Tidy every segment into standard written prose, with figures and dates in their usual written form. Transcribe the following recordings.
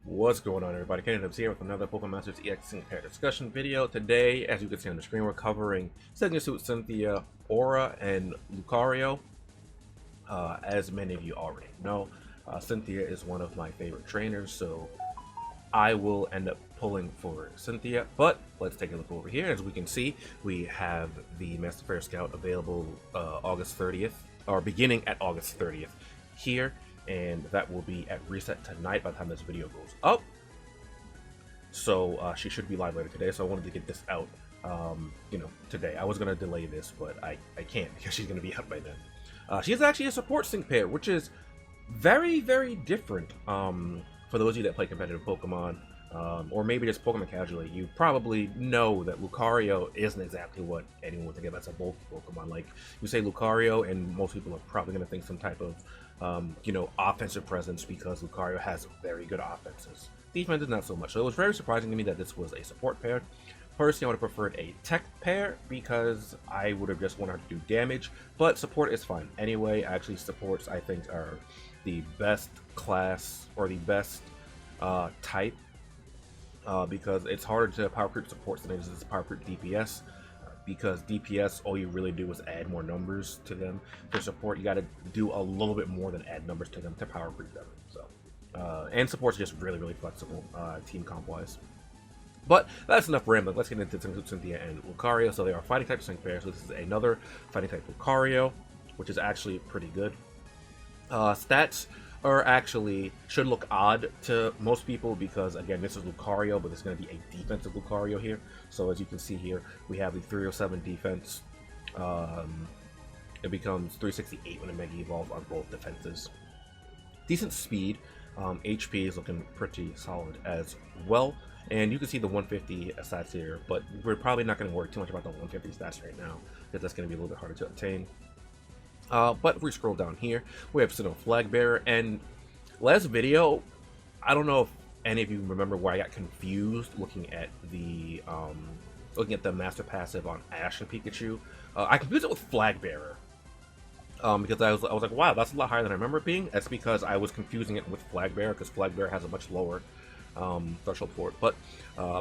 What's going on, everybody? TheKennyDubz here with another Pokemon Masters EX Sync Pair discussion video. Today, as you can see on the screen, we're covering Signature Suit Cynthia, Aura, and Lucario. As many of you already know, Cynthia is one of my favorite trainers, so I will end up pulling for Cynthia. But let's take a look over here. As we can see, we have the Master Fair Scout available August 30th, or beginning at August 30th here. And that will be at reset tonight by the time this video goes up. So she should be live later today, so I wanted to get this out today. I was going to delay this, but I can't because she's going to be out by then. She is actually a support sync pair, which is very, very different for those of you that play competitive Pokemon, or maybe just Pokemon casually. You probably know that Lucario isn't exactly what anyone would think of as a bulky Pokemon. Like, you say Lucario, and most people are probably going to think some type of offensive presence because Lucario has very good offenses. Defense is not so much. So it was very surprising to me that this was a support pair. Personally, I would have preferred a tech pair because I would have just wanted her to do damage, but support is fine. Anyway, actually supports I think are the best class or the best type because it's harder to power creep supports than it is to power creep DPS. Because DPS, all you really do is add more numbers to them. For support, you got to do a little bit more than add numbers to them to power creep them. So, and support's just really, really flexible team comp wise. But that's enough rambling. Let's get into Cynthia and Lucario. So they are fighting type sync pairs. So this is another fighting type Lucario, which is actually pretty good. Stats are actually should look odd to most people because again this is Lucario, but it's going to be a defensive Lucario here. So as you can see here, we have the 307 defense. It becomes 368 when it Mega Evolves on both defenses. Decent speed. HP is looking pretty solid as well. And you can see the 150 stats here, but we're probably not going to worry too much about the 150 stats right now because that's going to be a little bit harder to obtain. But if we scroll down here, we have Sinnoh Flag Bearer, and last video, I don't know if any of you remember where I got confused looking at the Master Passive on Ash and Pikachu. I confused it with Flag Bearer because I was like, wow, that's a lot higher than I remember it being. That's because I was confusing it with Flag Bearer because Flag Bearer has a much lower threshold for it, but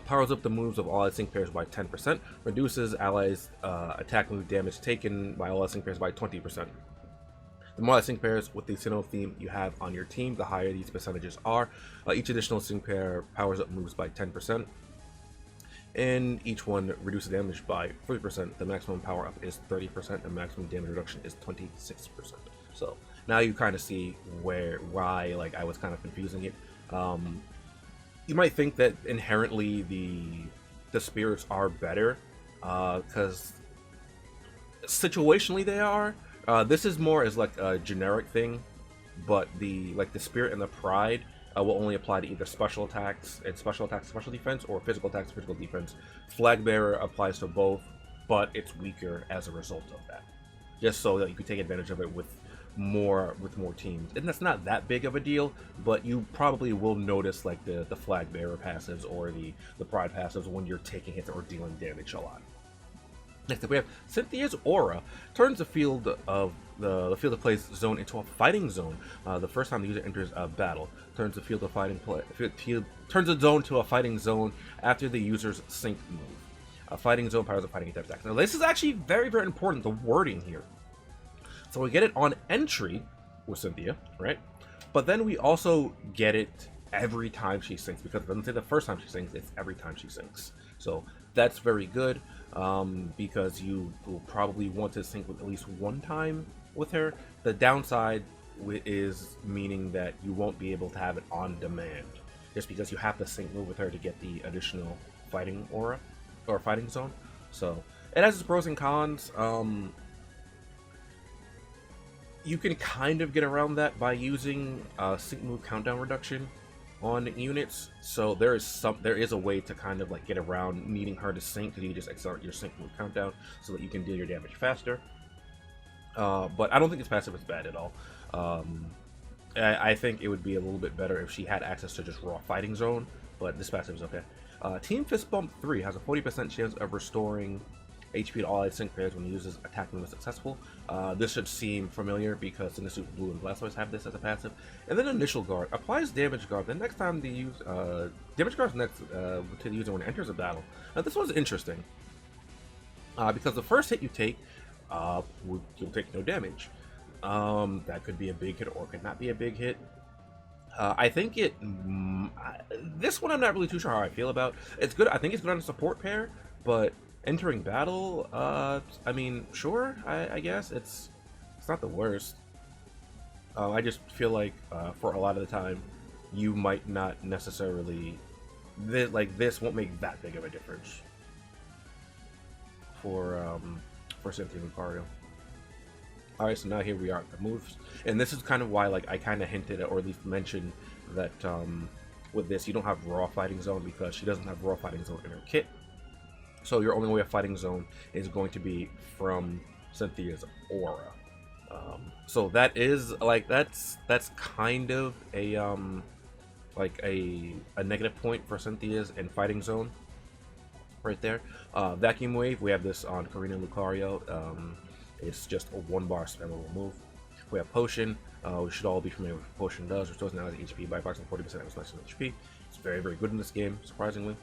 powers up the moves of all its sync pairs by 10%, reduces allies' attack move damage taken by all its sync pairs by 20%. The more sync pairs with the Sinnoh theme you have on your team, the higher these percentages are. Each additional sync pair powers up moves by 10%, and each one reduces damage by 30%. The maximum power up is 30%, and maximum damage reduction is 26%. So now you kind of see why like I was kind of confusing it. You might think that inherently the spirits are better because situationally they are. This is more as like a generic thing, but the spirit and the pride will only apply to either special attacks and special defense, or physical attacks, physical defense. Flag Bearer applies to both, but it's weaker as a result of that. Just so that you can take advantage of it with more teams, and that's not that big of a deal, but you probably will notice like the Flag Bearer passives or the Pride passives when you're taking hits or dealing damage a lot. Next up we have Cynthia's Aura. Turns the field of play zone into a fighting zone the first time the user enters a battle. Turns the field of turns the zone to a fighting zone after the user's sync move. A fighting zone powers a fighting attack. Now this is actually very, very important, the wording here. So we get it on entry with Cynthia, right? But then we also get it every time she syncs, because it doesn't say the first time she syncs, it's every time she syncs. So that's very good because you will probably want to sync with at least one time with her. The downside is meaning that you won't be able to have it on demand, just because you have to sync move with her to get the additional fighting aura or fighting zone. So it has its pros and cons. You can kind of get around that by using sync move countdown reduction on units. So there is a way to kind of like get around needing her to sync, because you just accelerate your sync move countdown so that you can deal your damage faster. But I don't think this passive is bad at all. I think it would be a little bit better if she had access to just raw fighting zone, but this passive is okay. Team Fist Bump 3 has a 40% chance of restoring HP to all allied sync pairs when the user's attack move is successful. This should seem familiar because Cinder Suit Blue and Blastoise have this as a passive. And then Initial Guard applies Damage Guard the next time the use Damage Guard next to the user when it enters a battle. Now this one's interesting because the first hit you take, you'll take no damage. That could be a big hit or could not be a big hit. I think this one I'm not really too sure how I feel about. It's good. I think it's good on a support pair, but entering battle, I mean, sure, I guess it's not the worst. I just feel like for a lot of the time, you might not necessarily this won't make that big of a difference for Cynthia Lucario. Alright, so now here we are at the moves, and this is kind of why, like, I kind of hinted at, or at least mentioned that with this you don't have Raw Fighting Zone because she doesn't have Raw Fighting Zone in her kit. So your only way of Fighting Zone is going to be from Cynthia's aura. So that is like that's kind of a like a negative point for Cynthia's in Fighting Zone. Right there. Vacuum Wave, we have this on Karina and Lucario. It's just a 1-bar spammable move. We have Potion. We should all be familiar with what Potion does. Restores now HP by approximately 40% of its maximum HP. It's very, very good in this game, surprisingly.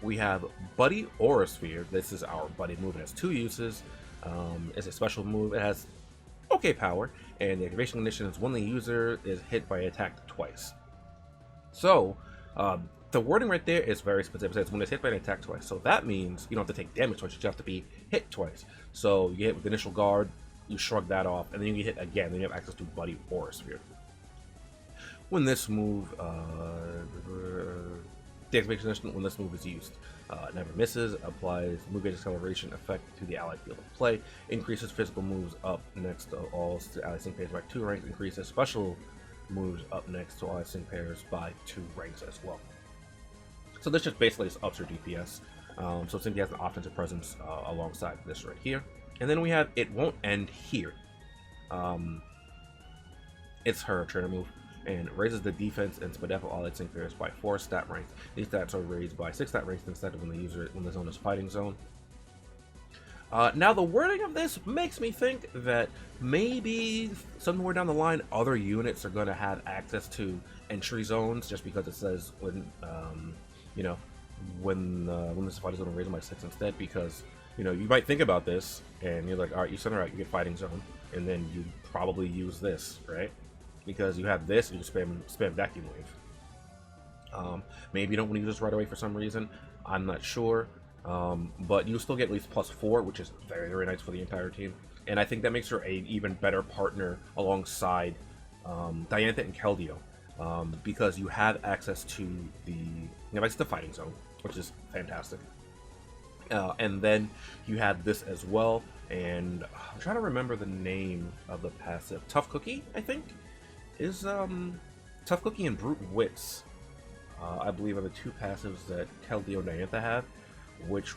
We have Buddy Aura Sphere. This is our Buddy move. It has 2 uses. It's a special move. It has okay power, and the activation condition is when the user is hit by attack twice. So, the wording right there is very specific. It says when it's hit by an attack twice. So that means you don't have to take damage twice. You just have to be hit twice. So you hit with Initial Guard, you shrug that off, and then you get hit again. Then you have access to Buddy Aura Sphere. When this move, the activation condition when this move is used, never misses, applies move gauge acceleration effect to the allied field of play, increases physical moves up next to all allied sync pairs by 2 ranks, increases special moves up next to allied sync pairs by 2 ranks as well. So this just basically ups your DPS. So Cynthia has an offensive presence alongside this right here. And then we have It Won't End Here. It's her trainer move and raises the defense and speed of allied sync pairs by 4 stat ranks. These stats are raised by 6 stat ranks instead of when the zone is Fighting Zone. Now the wording of this makes me think that maybe somewhere down the line other units are going to have access to entry zones, just because it says when you know, when this Fighting Zone raised by 6 instead, because, you know, you might think about this, and you're like, alright, you send her out, you get Fighting Zone, and then you probably use this, right? Because you have this, and you spam Vacuum Wave. Maybe you don't want to use this right away for some reason, I'm not sure, but you still get at least +4, which is very, very nice for the entire team, and I think that makes her an even better partner alongside Diantha and Keldeo. Because you have access to the Fighting Zone, which is fantastic. And then you have this as well, and I'm trying to remember the name of the passive. Tough Cookie, I think, is Tough Cookie and Brute Wits. I believe are the 2 passives that Keldeo and Diantha have, which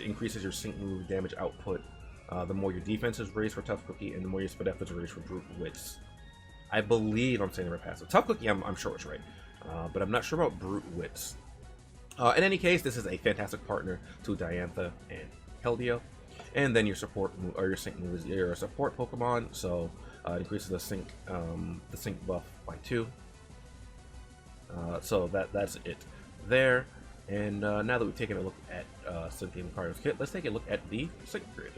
increases your sync move damage output. The more your defense is raised for Tough Cookie, and the more your speed is raised for Brute Wits. I believe I'm saying the right passive. Tough Cookie, I'm sure it's right, but I'm not sure about Brute Wits. In any case, this is a fantastic partner to Diantha and Keldeo. And then your support or your sync move is your support Pokemon, so it increases the sync buff by 2. So that's it there. And now that we've taken a look at Cynthia Lucario's kit, let's take a look at the sync grid.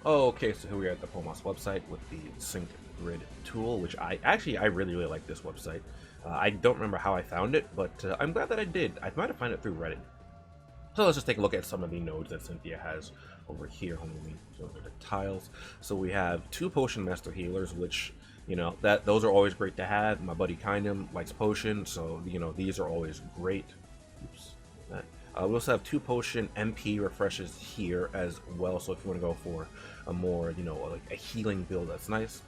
Okay, so here we are at the Pomos website with the sync grid tool, which I really like this website. I don't remember how I found it, but I'm glad that I did. I might have found it through Reddit. So let's just take a look at some of the nodes that Cynthia has over here. So the tiles. So we have 2 Potion Master Healers, which, you know, those are always great to have. My buddy Kindem likes Potion, so, you know, these are always great. Oops. We also have 2 Potion MP refreshes here as well, so if you want to go for a more, you know, like a healing build, that's nice.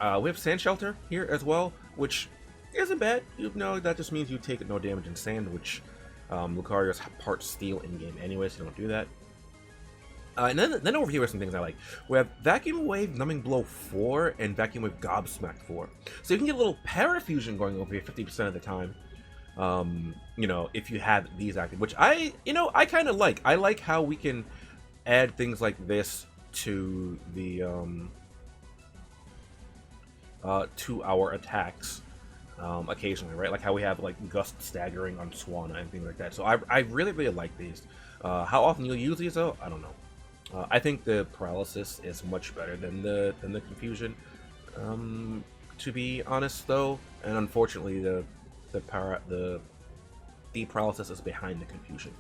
We have Sand Shelter here as well, which isn't bad. You know, that just means you take no damage in sand, which Lucario's part steel in game anyway, so don't do that. And then over here are some things I like. We have Vacuum Wave Numbing Blow 4 and Vacuum Wave Gobsmack 4. So you can get a little Parafusion going over here 50% of the time. You know, if you have these active, which I kind of like. I like how we can add things like this to the to our attacks occasionally, right? Like how we have like gust staggering on Swanna and things like that. So I really like these. How often you'll use these though, I don't know. I think the paralysis is much better than the confusion. To be honest though, and unfortunately the paralysis is behind the confusion.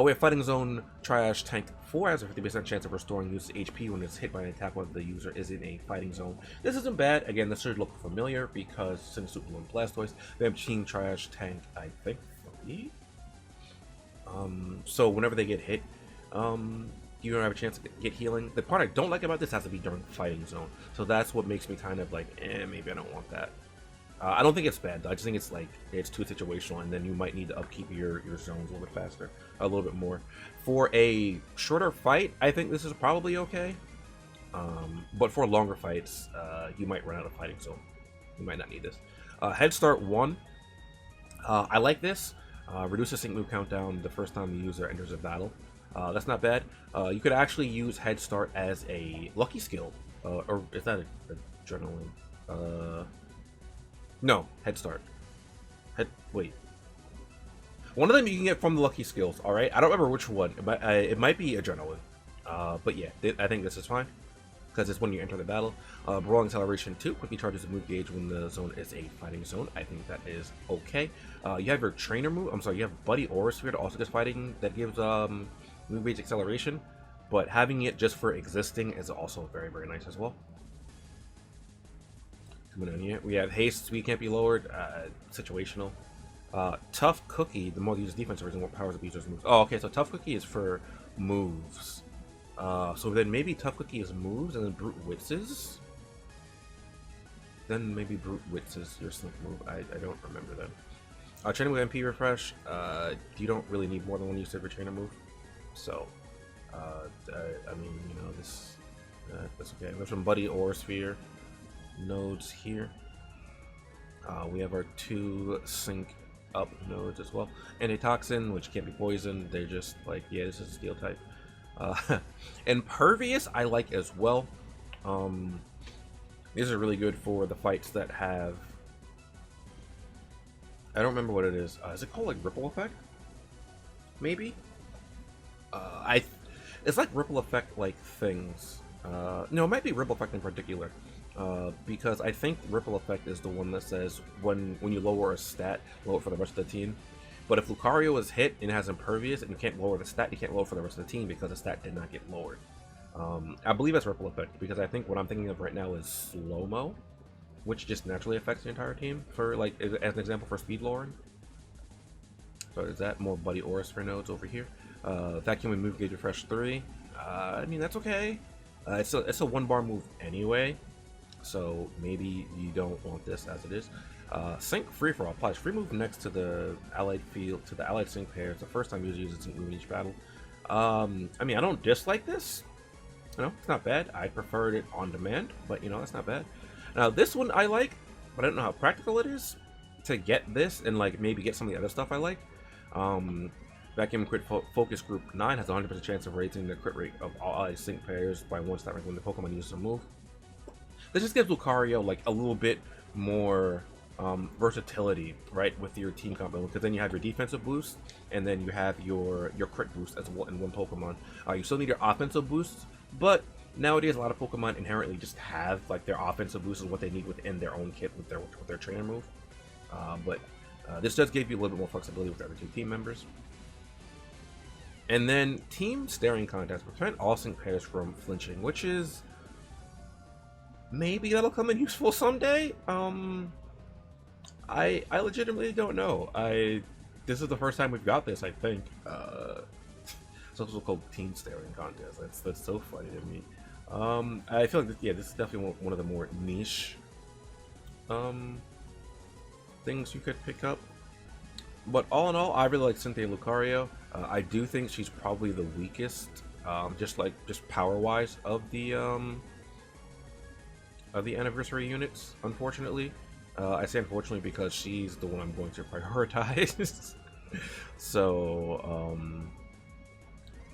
We have Fighting Zone Triage Tank 4 has a 50% chance of restoring user's HP when it's hit by an attack while the user is in a Fighting Zone. This isn't bad. Again, this should look familiar because since Super and Blastoise, they have Team Triage Tank, I think, 3? So whenever they get hit, you don't have a chance to get healing. The part I don't like about this has to be during Fighting Zone. So that's what makes me kind of like, maybe I don't want that. I don't think it's bad, though. I just think it's like, it's too situational, and then you might need to upkeep your zones a little bit faster, a little bit more. For a shorter fight, I think this is probably okay. But for longer fights, you might run out of Fighting Zone. You might not need this. Head Start 1. I like this. Reduce sync move countdown the first time the user enters a battle. That's not bad. You could actually use Head Start as a lucky skill. Or is that adrenaline? No, Head Start. Wait. One of them you can get from the lucky skills, alright? I don't remember which one. It might be Adrenaline. But yeah, I think this is fine. Because it's when you enter the battle. Brawling Acceleration 2 quickly charges the move gauge when the zone is a fighting zone. I think that is okay. You have your trainer move. I'm sorry, you have Buddy Aura Sphere that also gets fighting. That gives move gauge acceleration. But having it just for existing is also very nice as well. Coming in here, we have Haste, Speed can't be lowered, situational. Tough Cookie, the more the user's defense is, the more powers the user's moves. Oh, okay, so Tough Cookie is for moves. So then maybe Tough Cookie is moves, and then Brute Wits is? Then maybe Brute Wits is your Slink move. I don't remember that. Training with MP Refresh, you don't really need more than one use of your trainer move. So, I mean, you know, that's okay. There's some Buddy Aura Sphere nodes here. We have our 2 sync up nodes as well. Antitoxin, which can't be poisoned. They're just like, yeah, this is a steel type. Impervious I like as well. These are really good for the fights that have, I don't remember what it is. Is it called like Ripple Effect? Maybe? It's like Ripple Effect like things. No, it might be Ripple Effect in particular. Because I think Ripple Effect is the one that says when you lower a stat, lower it for the rest of the team. But if Lucario is hit and has Impervious and you can't lower the stat, you can't lower it for the rest of the team because the stat did not get lowered. I believe that's Ripple Effect because I think what I'm thinking of right now is Slow-Mo, which just naturally affects the entire team for like as an example for speed lowering. So is that more Buddy Aura Sphere nodes over here? Vacuum and Move Gauge Refresh 3. I mean that's okay. It's a 1-bar move anyway. So maybe you don't want this as it is. Sync Free For All applies free move next to the allied field to the allied sync pair. It's the first time users use it sync move in each battle. I mean, I don't dislike this. You know, it's not bad. I preferred it on demand, but you know, that's not bad. Now this one I like, but I don't know how practical it is to get this and like maybe get some of the other stuff I like. Vacuum Crit Focus Group 9 has a 100% chance of raising the crit rate of all allied sync pairs by 1 stat rank when the Pokemon uses a move. This just gives Lucario like a little bit more versatility, right, with your team combo, because then you have your defensive boost, and then you have your crit boost as well in one Pokemon. You still need your offensive boosts, but nowadays a lot of Pokemon inherently just have like their offensive boost is what they need within their own kit with their trainer move. But this does give you a little bit more flexibility with the other 2 team members. And then Team Staring Contest prevent all sync pairs from flinching, which is maybe that'll come in useful someday. I legitimately don't know. This is the first time we've got this, I think. It's also called Team Staring Contest. That's so funny to me. I feel like this is definitely one of the more niche things you could pick up. But all in all, I really like Cynthia Lucario. I do think she's probably the weakest, just power-wise of the anniversary units, unfortunately. I say unfortunately because she's the one I'm going to prioritize. So,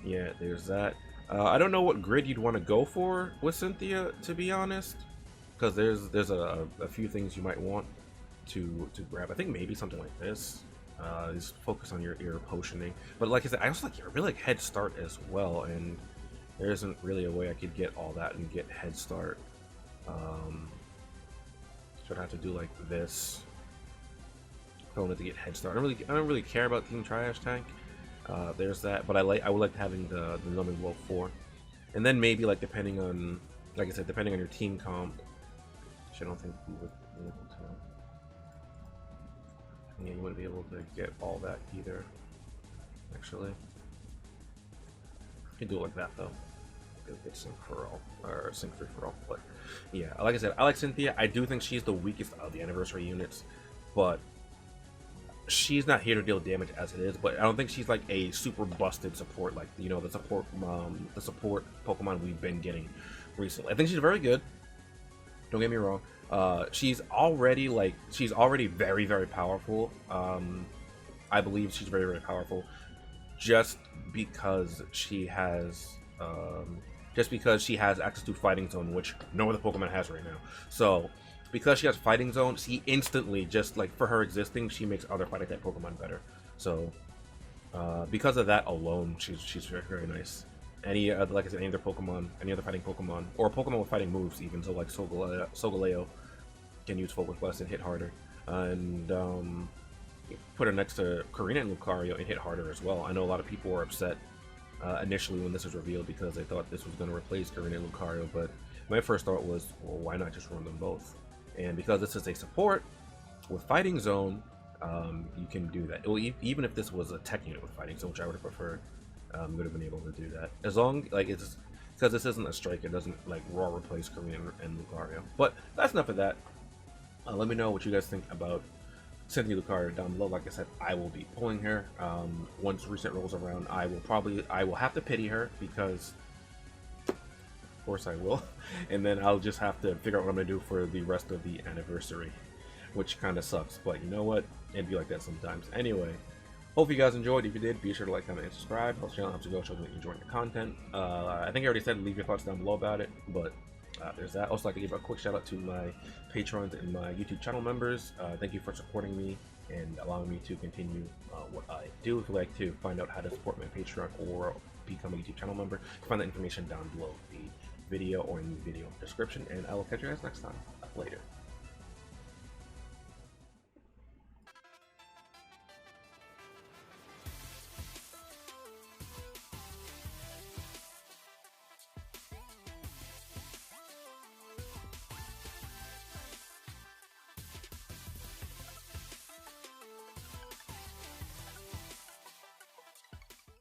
yeah, there's that. I don't know what grid you'd want to go for with Cynthia, to be honest, because there's a few things you might want to grab. I think maybe something like this. Just focus on your ear potioning. But like I said, I also like your really like head start as well, and there isn't really a way I could get all that and get head start. Should I have to do like this? If I wanted to get head start, I don't really care about Team Triash Tank. There's that, but I would like having the numbing blow 4, and then maybe like depending on, like I said, depending on your team comp, which I don't think you would be able to. Yeah, you wouldn't be able to get all that either. Actually, you can do it like that though. Get sync for all or sync 3 for all. But yeah, like I said, I like Cynthia. I do think she's the weakest of the anniversary units, but she's not here to deal damage as it is. But I don't think she's like a super busted support, like the support Pokemon we've been getting recently. I think she's very good. Don't get me wrong. She's already very, very powerful. I believe she's very, very powerful just because she has access to Fighting Zone, which no other Pokemon has right now. So because she has Fighting Zone, she instantly, just like for her existing, she makes other fighting type Pokemon better. So because of that alone, she's very, very nice. Like I said, any other Pokemon, any other fighting Pokemon, or a Pokemon with fighting moves even, so like Solgaleo can use Focus Blast and hit harder, and put her next to Karina and Lucario and hit harder as well. I know a lot of people were upset initially when this was revealed because they thought this was going to replace Karina and Lucario, but my first thought was, well, why not just run them both? And because this is a support with Fighting Zone, you can do that. Well, even if this was a tech unit with Fighting Zone, which I would have preferred, you would have been able to do that. As long, like, it's because this isn't a strike, it doesn't like raw replace Karina and Lucario. But that's enough of that. Let me know what you guys think about Cynthia Lucario down below. Like I said, I will be pulling her. Once reset rolls around, I will have to pity her because, of course, I will. And then I'll just have to figure out what I'm gonna do for the rest of the anniversary, which kind of sucks. But you know what? It'd be like that sometimes. Anyway, hope you guys enjoyed. If you did, be sure to like, comment, and subscribe. Helps the channel, helps you go, shows me that you're enjoying the content. I think I already said leave your thoughts down below about it, but there's that. Also, like to give a quick shout out to my patrons and my YouTube channel members. Thank you for supporting me and allowing me to continue what I do. If you'd like to find out how to support my Patreon or become a YouTube channel member, you can find that information down below the video or in the video description. And I will catch you guys next time. Later.